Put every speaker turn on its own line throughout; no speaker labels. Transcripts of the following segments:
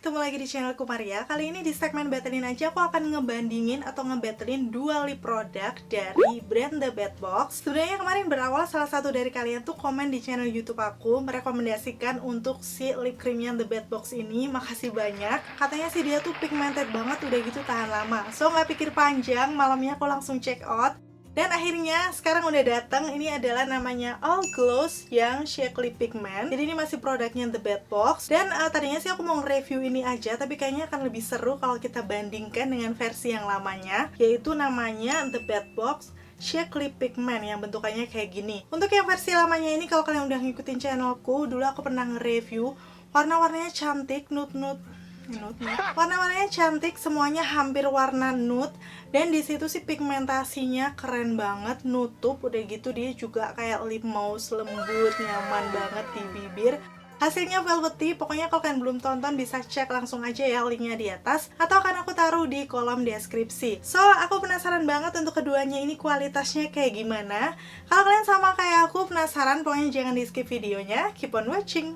ketemu lagi di channelku Maria. Kali ini di segmen Battlein aja aku akan ngebandingin atau ngebattlein dua lip produk dari brand The Bad Box. Sebenarnya kemarin berawal salah satu dari kalian tuh komen di channel YouTube aku merekomendasikan untuk si lip creamnya The Bad Box ini. Makasih banyak. Katanya sih dia tuh pigmented banget, udah gitu tahan lama. So nggak pikir panjang, malamnya aku langsung check out. Dan akhirnya sekarang udah datang. Ini adalah namanya All Gloss yang Shake Lip Pigment. Jadi ini masih produknya The Bad Box. Dan tadinya sih aku mau nge-review ini aja, tapi kayaknya akan lebih seru kalau kita bandingkan dengan versi yang lamanya, yaitu namanya The Bad Box Shake Lip Pigment yang bentukannya kayak gini. Untuk yang versi lamanya ini, kalau kalian udah ngikutin channelku, dulu aku pernah nge-review. Warna-warnanya cantik, nude-nude. Warna-warnanya cantik, semuanya hampir warna nude. Dan disitu sih pigmentasinya keren banget, nutup. Udah gitu dia juga kayak lip mousse lembut, nyaman banget di bibir. Hasilnya velvety. Pokoknya kalau kalian belum tonton bisa cek langsung aja ya linknya di atas, atau akan aku taruh di kolom deskripsi. So aku penasaran banget untuk keduanya ini kualitasnya kayak gimana. Kalau kalian sama kayak aku penasaran, pokoknya jangan di skip videonya. Keep on watching.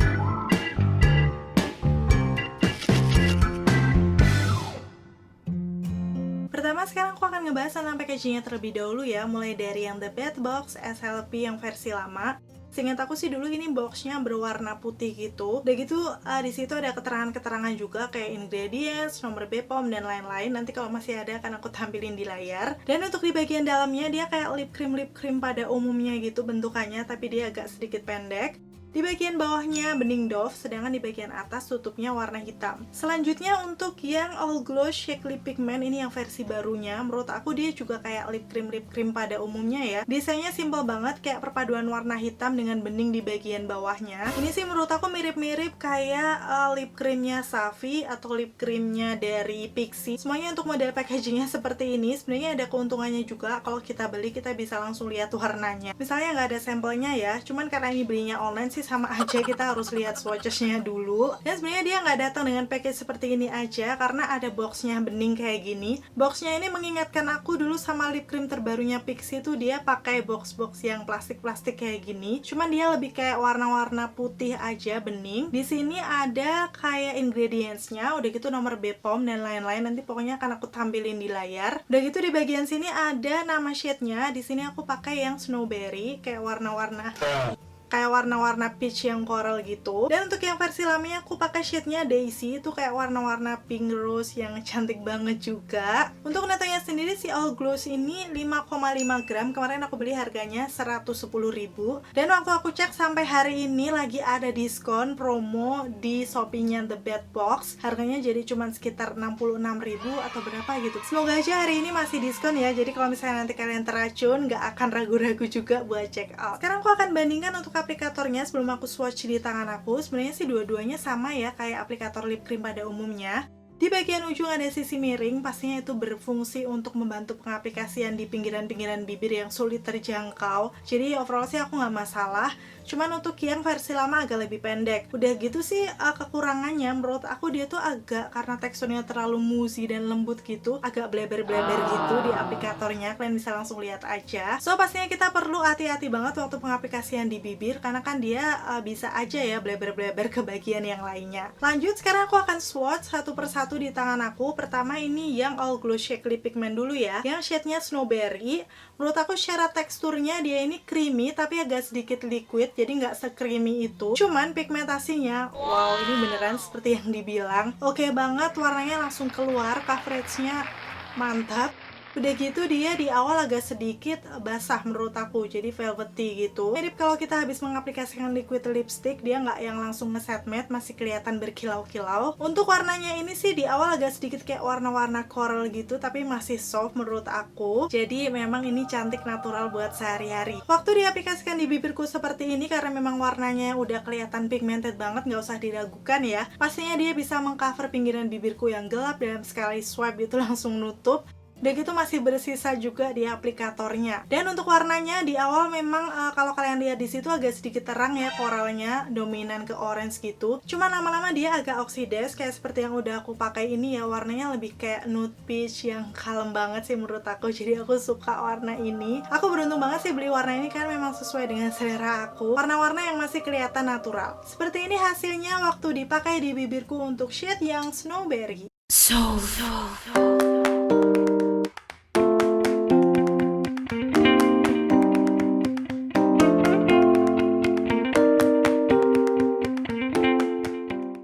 Pertama, sekarang aku akan ngebahas tentang packagingnya terlebih dahulu ya, mulai dari yang The Bad Box SLP yang versi lama. Seingat aku sih dulu ini boxnya berwarna putih gitu. Udah gitu di situ ada keterangan-keterangan juga kayak ingredients, nomor BPOM dan lain-lain. Nanti kalau masih ada akan aku tampilin di layar. Dan untuk di bagian dalamnya dia kayak lip cream pada umumnya gitu bentukannya, tapi dia agak sedikit pendek. Di bagian bawahnya bening doff, sedangkan di bagian atas tutupnya warna hitam. Selanjutnya untuk yang All Gloss Shake Lip Pigment ini yang versi barunya, menurut aku dia juga kayak lip cream pada umumnya ya. Desainnya simple banget, kayak perpaduan warna hitam dengan bening di bagian bawahnya. Ini sih menurut aku mirip-mirip kayak lip creamnya Savi atau lip creamnya dari Pixi. Semuanya untuk model packagingnya seperti ini. Sebenarnya ada keuntungannya juga, kalau kita beli kita bisa langsung lihat warnanya. Misalnya nggak ada sampelnya ya, cuman karena ini belinya online sih sama aja, kita harus lihat swatchesnya dulu. Dan sebenarnya dia nggak datang dengan package seperti ini aja, karena ada boxnya bening kayak gini. Boxnya ini mengingatkan aku dulu sama lip cream terbarunya Pixi tuh, dia pakai box-box yang plastik-plastik kayak gini. Cuman dia lebih kayak warna-warna putih aja, bening. Di sini ada kayak ingredientsnya, udah gitu nomor BPOM dan lain-lain. Nanti pokoknya akan aku tampilin di layar. Udah gitu di bagian sini ada nama shade-nya. Di sini aku pakai yang Snowberry, kayak warna-warna peach yang coral gitu. Dan untuk yang versi lamanya aku pakai shade-nya Daisy, itu kayak warna-warna pink rose yang cantik banget juga. Untuk netanya sendiri si All Gloss ini 5,5 gram. Kemarin aku beli harganya 110.000. Dan waktu aku cek sampai hari ini lagi ada diskon promo di Shopee-nya The Bad Box. Harganya jadi cuman sekitar 66.000 atau berapa gitu. Semoga aja hari ini masih diskon ya. Jadi kalau misalnya nanti kalian teracun, nggak akan ragu-ragu juga buat check out. Sekarang aku akan bandingkan untuk aplikatornya sebelum aku swatch di tangan aku. Sebenarnya sih dua-duanya sama ya, kayak aplikator lip cream pada umumnya. Di bagian ujung ada sisi miring, pastinya itu berfungsi untuk membantu pengaplikasian di pinggiran-pinggiran bibir yang sulit terjangkau. Jadi overall sih aku nggak masalah. Cuman untuk yang versi lama agak lebih pendek. Udah gitu sih kekurangannya menurut aku dia tuh agak, karena teksturnya terlalu moussey dan lembut gitu, agak bleber-bleber gitu di aplikatornya. Kalian bisa langsung lihat aja. So pastinya kita perlu hati-hati banget waktu pengaplikasian di bibir, karena kan dia bisa aja ya bleber-bleber ke bagian yang lainnya. Lanjut, sekarang aku akan swatch satu persatu di tangan aku. Pertama ini yang All Gloss Shake Lip Pigment dulu ya, yang shade-nya Snowberry. Menurut aku secara teksturnya dia ini creamy tapi agak sedikit liquid, jadi nggak se-creamy itu. Cuman pigmentasinya, wow, ini beneran seperti yang dibilang. Oke banget, warnanya langsung keluar, coveragenya mantap. Udah gitu dia di awal agak sedikit basah menurut aku, jadi velvety gitu. Mirip kalau kita habis mengaplikasikan liquid lipstick, dia nggak yang langsung nge-set matte, masih kelihatan berkilau-kilau. Untuk warnanya ini sih di awal agak sedikit kayak warna-warna coral gitu, tapi masih soft menurut aku. Jadi memang ini cantik natural buat sehari-hari. Waktu diaplikasikan di bibirku seperti ini, karena memang warnanya udah kelihatan pigmented banget, nggak usah diragukan ya. Pastinya dia bisa mengcover pinggiran bibirku yang gelap, dalam sekali swipe itu langsung nutup. Udah gitu masih bersisa juga di aplikatornya. Dan untuk warnanya di awal memang kalau kalian lihat di situ agak sedikit terang ya, koralnya dominan ke orange gitu. Cuma lama-lama dia agak oxidize kayak seperti yang udah aku pakai ini ya, warnanya lebih kayak nude peach yang kalem banget sih menurut aku. Jadi aku suka warna ini. Aku beruntung banget sih beli warna ini kan memang sesuai dengan selera aku. Warna-warna yang masih kelihatan natural. Seperti ini hasilnya waktu dipakai di bibirku untuk shade yang Snowberry.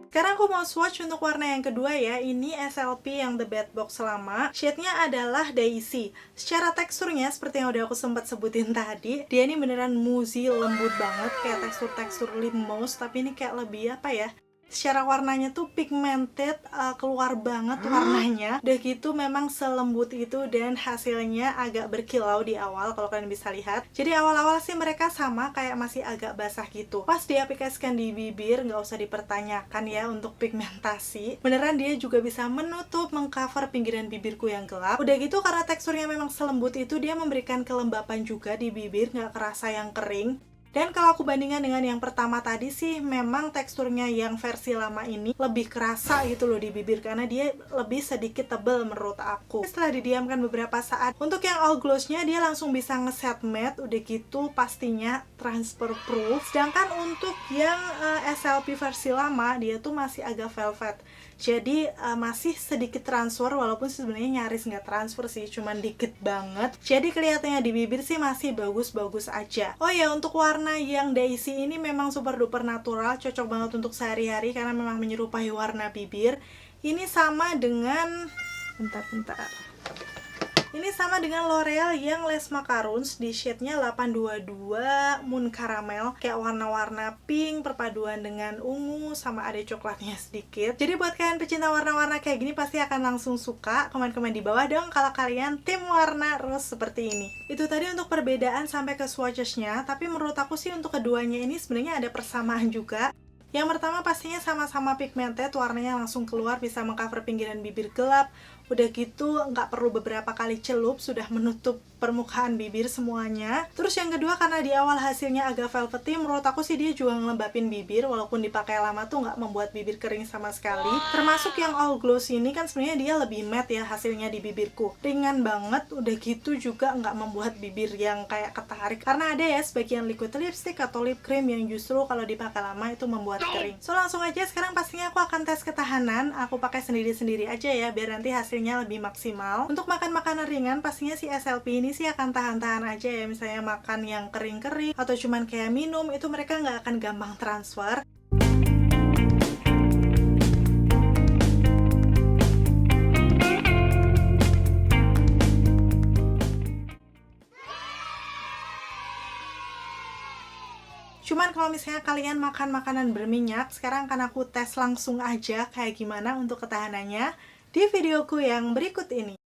Sekarang aku mau swatch untuk warna yang kedua ya. Ini SLP yang The Bad Box lama. Shade-nya adalah Daisy. Secara teksturnya seperti yang udah aku sempat sebutin tadi, dia ini beneran moussey, lembut banget kayak tekstur-tekstur lip mousse, tapi ini kayak lebih apa ya? Secara warnanya tuh pigmented, keluar banget warnanya. Udah gitu memang selembut itu dan hasilnya agak berkilau di awal kalau kalian bisa lihat. Jadi awal-awal sih mereka sama, kayak masih agak basah gitu. Pas diaplikasikan di bibir nggak usah dipertanyakan ya untuk pigmentasi. Beneran dia juga bisa menutup, mengcover pinggiran bibirku yang gelap. Udah gitu karena teksturnya memang selembut itu, dia memberikan kelembapan juga di bibir, nggak kerasa yang kering. Dan kalau aku bandingkan dengan yang pertama tadi sih, memang teksturnya yang versi lama ini lebih kerasa gitu loh di bibir, karena dia lebih sedikit tebal menurut aku. Setelah didiamkan beberapa saat, untuk yang all gloss-nya dia langsung bisa ngeset matte, udah gitu pastinya transfer proof. Sedangkan untuk yang SLP versi lama, dia tuh masih agak velvet. Jadi masih sedikit transfer, walaupun sebenarnya nyaris nggak transfer sih, cuman dikit banget. Jadi kelihatannya di bibir sih masih bagus-bagus aja. Oh ya, untuk warna yang Daisy ini memang super duper natural, cocok banget untuk sehari-hari karena memang menyerupai warna bibir. Ini sama dengan Ini sama dengan L'Oreal yang Les Macaroons di shade-nya 822 Moon Caramel, kayak warna-warna pink perpaduan dengan ungu sama ada coklatnya sedikit. Jadi buat kalian pecinta warna-warna kayak gini pasti akan langsung suka. Komen-komen di bawah dong kalau kalian tim warna rose seperti ini. Itu tadi untuk perbedaan sampai ke swatches-nya, tapi menurut aku sih untuk keduanya ini sebenarnya ada persamaan juga. Yang pertama pastinya sama-sama pigmented, warnanya langsung keluar, bisa mengcover pinggiran bibir gelap. Udah gitu nggak perlu beberapa kali celup, sudah menutup permukaan bibir semuanya. Terus yang kedua, karena di awal hasilnya agak velvety, menurut aku sih dia juga ngelembapin bibir, walaupun dipakai lama tuh nggak membuat bibir kering sama sekali. Termasuk yang all gloss ini kan sebenarnya dia lebih matte ya hasilnya di bibirku, ringan banget. Udah gitu juga nggak membuat bibir yang kayak ketarik, karena ada ya sebagian liquid lipstick atau lip cream yang justru kalau dipakai lama itu membuat kering. So langsung aja sekarang pastinya aku akan tes ketahanan. Aku pakai sendiri-sendiri aja ya biar nanti hasilnya lebih maksimal. Untuk makan makanan ringan pastinya si SLP ini sih akan tahan-tahan aja ya, misalnya makan yang kering-kering atau cuman kayak minum, itu mereka nggak akan gampang transfer. Cuman kalau misalnya kalian makan makanan berminyak, sekarang akan aku tes langsung aja kayak gimana untuk ketahanannya di videoku yang berikut ini.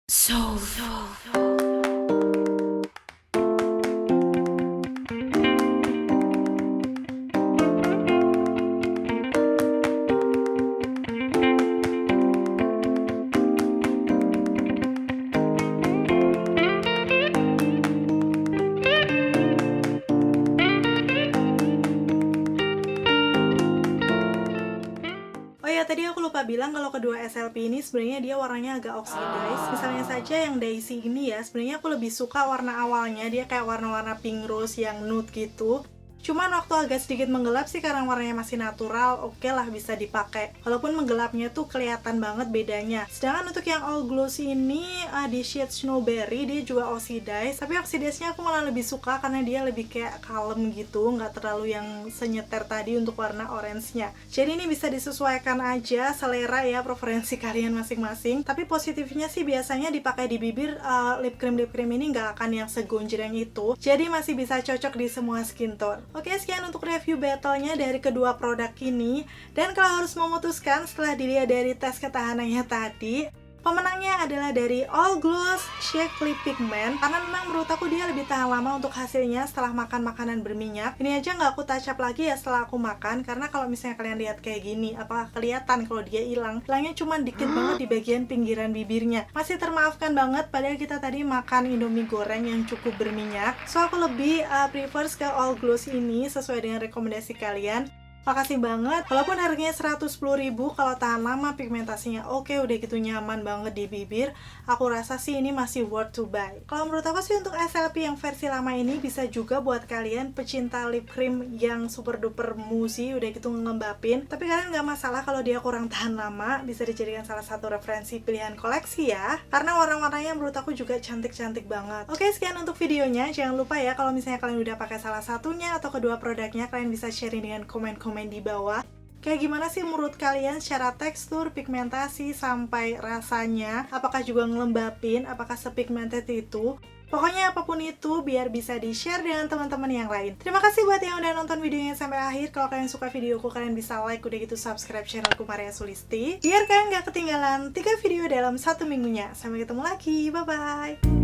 Tadi aku lupa bilang kalau kedua SLP ini sebenarnya dia warnanya agak oxidize. Misalnya saja yang Daisy ini ya, sebenarnya aku lebih suka warna awalnya, dia kayak warna-warna pink rose yang nude gitu. Cuman waktu agak sedikit menggelap sih, karena warnanya masih natural, oke lah bisa dipakai. Walaupun menggelapnya tuh kelihatan banget bedanya. Sedangkan untuk yang all gloss ini di shade Snowberry, dia juga oxidize. Tapi oxidize-nya aku malah lebih suka karena dia lebih kayak kalem gitu, nggak terlalu yang senyeter tadi untuk warna orange-nya. Jadi ini bisa disesuaikan aja selera ya, preferensi kalian masing-masing. Tapi positifnya sih biasanya dipakai di bibir, lip cream ini nggak akan yang segonjreng itu. Jadi masih bisa cocok di semua skin tone. Oke, sekian untuk review battle-nya dari kedua produk ini. Dan kalau harus memutuskan setelah dilihat dari tes ketahanannya tadi, Pemenangnya adalah dari All Gloss Shake Lip Pigment, karena memang menurut aku dia lebih tahan lama untuk hasilnya setelah makan makanan berminyak. Ini aja nggak aku touch up lagi ya setelah aku makan, karena kalau misalnya kalian lihat kayak gini, apakah kelihatan kalau dia hilang? Hilangnya cuma dikit banget di bagian pinggiran bibirnya. Masih termaafkan banget, padahal kita tadi makan Indomie goreng yang cukup berminyak. So aku lebih prefer ke All Gloss ini sesuai dengan rekomendasi kalian. Makasih banget, walaupun harganya 110.000, kalau tahan lama, pigmentasinya oke, udah gitu nyaman banget di bibir, aku rasa sih ini masih worth to buy. Kalau menurut aku sih untuk SLP yang versi lama ini bisa juga buat kalian pecinta lip cream yang super duper moussey, udah gitu ngelembapin. Tapi kalian nggak masalah kalau dia kurang tahan lama, bisa dijadikan salah satu referensi pilihan koleksi ya. Karena warna-warnanya menurut aku juga cantik-cantik banget. Oke, sekian untuk videonya. Jangan lupa ya kalau misalnya kalian udah pakai salah satunya atau kedua produknya, kalian bisa sharing dengan komen-komen di bawah. Kayak gimana sih menurut kalian secara tekstur, pigmentasi, sampai rasanya? Apakah juga ngelembapin? Apakah sepigmented itu? Pokoknya apapun itu biar bisa di-share dengan teman-teman yang lain. Terima kasih buat yang udah nonton videonya sampai akhir. Kalau kalian suka videoku, kalian bisa like, udah gitu subscribe channelku Maria Sulisti, biar kalian gak ketinggalan 3 video dalam 1 minggunya. Sampai ketemu lagi, bye-bye!